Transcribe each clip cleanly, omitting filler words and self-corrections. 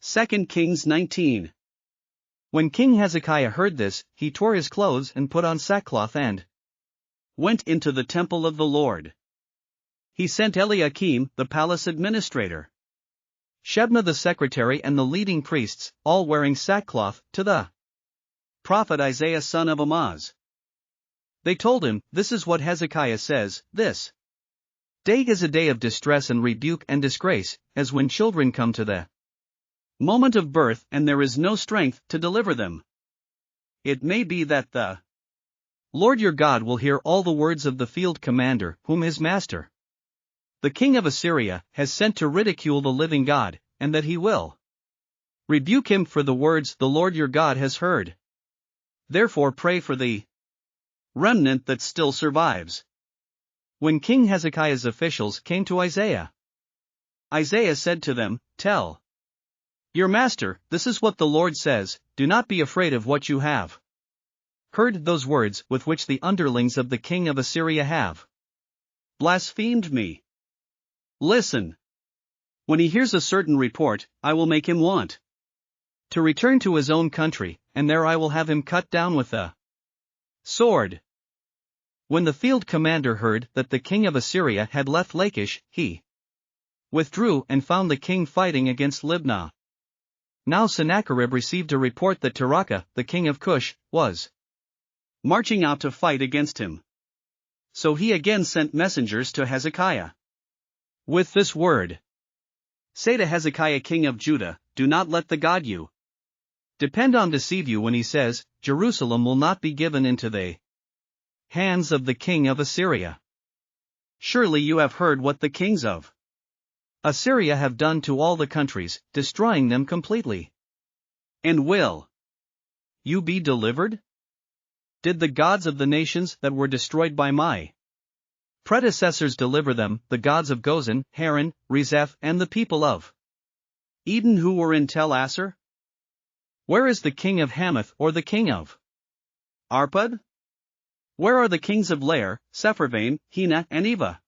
2 Kings 19. When King Hezekiah heard this, he tore his clothes and put on sackcloth and went into the temple of the Lord. He sent Eliakim, the palace administrator, Shebna the secretary and the leading priests, all wearing sackcloth, to the prophet Isaiah son of Amoz. They told him, "This is what Hezekiah says, this day is a day of distress and rebuke and disgrace, as when children come to the moment of birth and there is no strength to deliver them. It may be that the Lord your God will hear all the words of the field commander, whom his master, the king of Assyria, has sent to ridicule the living God, and that he will rebuke him for the words the Lord your God has heard. Therefore pray for the remnant that still survives." When King Hezekiah's officials came to Isaiah said to them, "Tell your master, this is what the Lord says, do not be afraid of what you have heard, those words with which the underlings of the king of Assyria have blasphemed me. Listen. When he hears a certain report, I will make him want to return to his own country, and there I will have him cut down with a sword." When the field commander heard that the king of Assyria had left Lachish, he withdrew and found the king fighting against Libnah. Now Sennacherib received a report that Tirhakah, the king of Cush, was marching out to fight against him. So he again sent messengers to Hezekiah with this word: "Say to Hezekiah king of Judah, do not let the God you depend on deceive you when he says, Jerusalem will not be given into the hands of the king of Assyria. Surely you have heard what the kings of Assyria have done to all the countries, destroying them completely. And will you be delivered? Did the gods of the nations that were destroyed by my predecessors deliver them, the gods of Gozan, Haran, Rezeph, and the people of Eden who were in Tel Assar? Where is the king of Hamath or the king of Arpad? Where are the kings of Lair, Sepharvaim, Hena, and Eva?"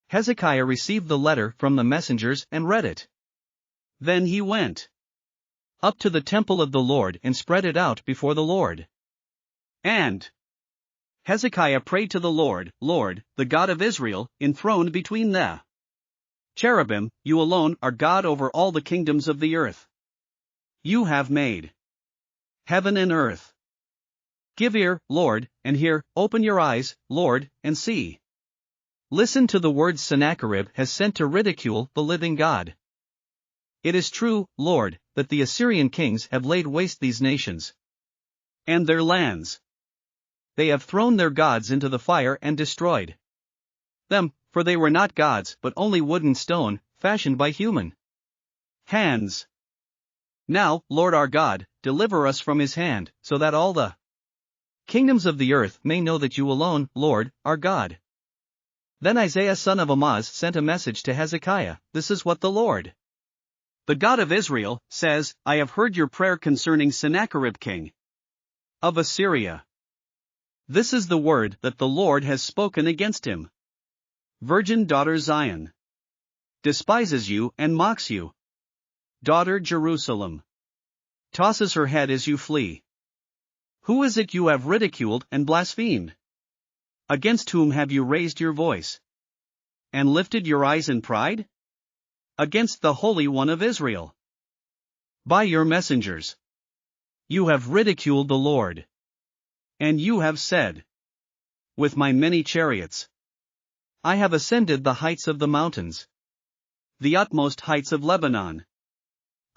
Hezekiah received the letter from the messengers and read it. Then he went up to the temple of the Lord and spread it out before the Lord. And Hezekiah prayed to the Lord, "Lord, the God of Israel, enthroned between the cherubim, you alone are God over all the kingdoms of the earth. You have made heaven and earth. Give ear, Lord, and hear, open your eyes, Lord, and see. Listen to the words Sennacherib has sent to ridicule the living God. It is true, Lord, that the Assyrian kings have laid waste these nations and their lands. They have thrown their gods into the fire and destroyed them, for they were not gods but only wood and stone, fashioned by human hands. Now, Lord our God, deliver us from his hand, so that all the kingdoms of the earth may know that you alone, Lord, are God." Then Isaiah son of Amoz sent a message to Hezekiah, "This is what the Lord, the God of Israel, says, I have heard your prayer concerning Sennacherib king of Assyria. This is the word that the Lord has spoken against him. Virgin daughter Zion despises you and mocks you. Daughter Jerusalem tosses her head as you flee. Who is it you have ridiculed and blasphemed? Against whom have you raised your voice and lifted your eyes in pride? Against the Holy One of Israel. By your messengers you have ridiculed the Lord. And you have said, with my many chariots I have ascended the heights of the mountains, the utmost heights of Lebanon.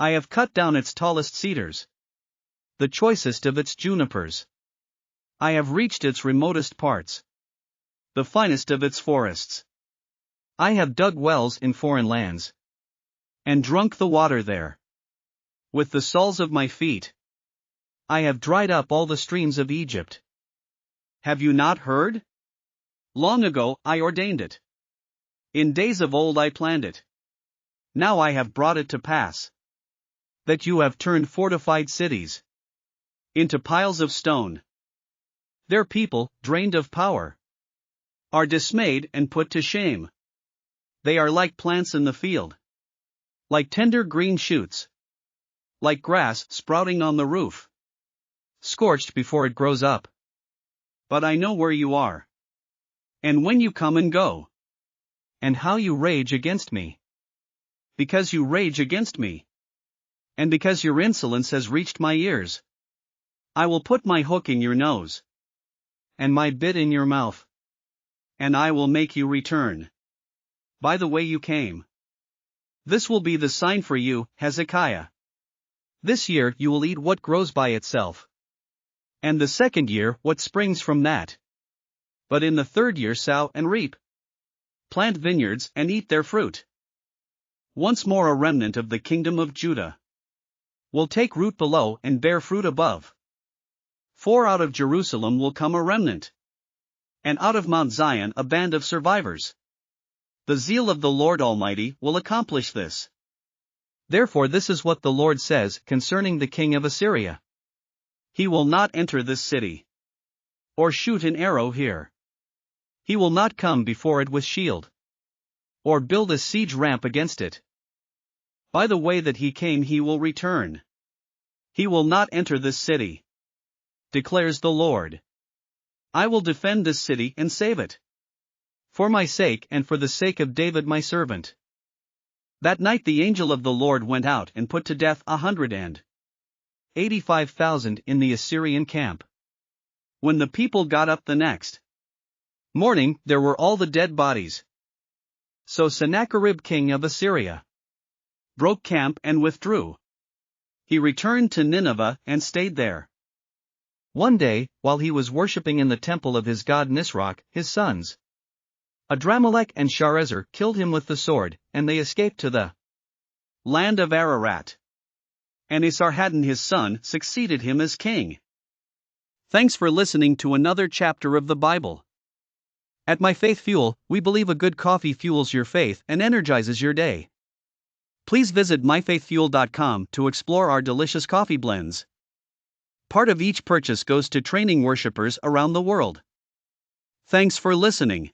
I have cut down its tallest cedars, the choicest of its junipers. I have reached its remotest parts, the finest of its forests. I have dug wells in foreign lands, and drunk the water there. With the soles of my feet I have dried up all the streams of Egypt. Have you not heard? Long ago I ordained it. In days of old I planned it. Now I have brought it to pass, that you have turned fortified cities into piles of stone. Their people, drained of power, are dismayed and put to shame. They are like plants in the field, like tender green shoots, like grass sprouting on the roof, scorched before it grows up. but I know where you are, and when you come and go, And how you rage against me. because you rage against me, and because your insolence has reached my ears. I will put my hook in your nose, And my bit in your mouth. and I will make you return by the way you came. This will be the sign for you, Hezekiah. This year you will eat what grows by itself. And the second year what springs from that. But in the third year sow and reap. Plant vineyards and eat their fruit. Once more a remnant of the kingdom of Judah will take root below and bear fruit above. For out of Jerusalem will come a remnant, and out of Mount Zion a band of survivors. The zeal of the Lord Almighty will accomplish this. Therefore this is what the Lord says concerning the king of Assyria. He will not enter this city, or shoot an arrow here. He will not come before it with shield, or build a siege ramp against it. By the way that he came he will return. He will not enter this city, declares the Lord. I will defend this city and save it, for my sake and for the sake of David my servant. That night the angel of the Lord went out and put to death 185,000 in the Assyrian camp. When the people got up the next morning, there were all the dead bodies. So Sennacherib king of Assyria broke camp and withdrew. He returned to Nineveh and stayed there. One day, while he was worshipping in the temple of his god Nisroch, his sons Adramelech and Sharezer killed him with the sword, and they escaped to the land of Ararat. And Esarhaddon his son succeeded him as king. Thanks for listening to another chapter of the Bible. At My Faith Fuel, we believe a good coffee fuels your faith and energizes your day. Please visit myfaithfuel.com to explore our delicious coffee blends. Part of each purchase goes to training worshipers around the world. Thanks for listening.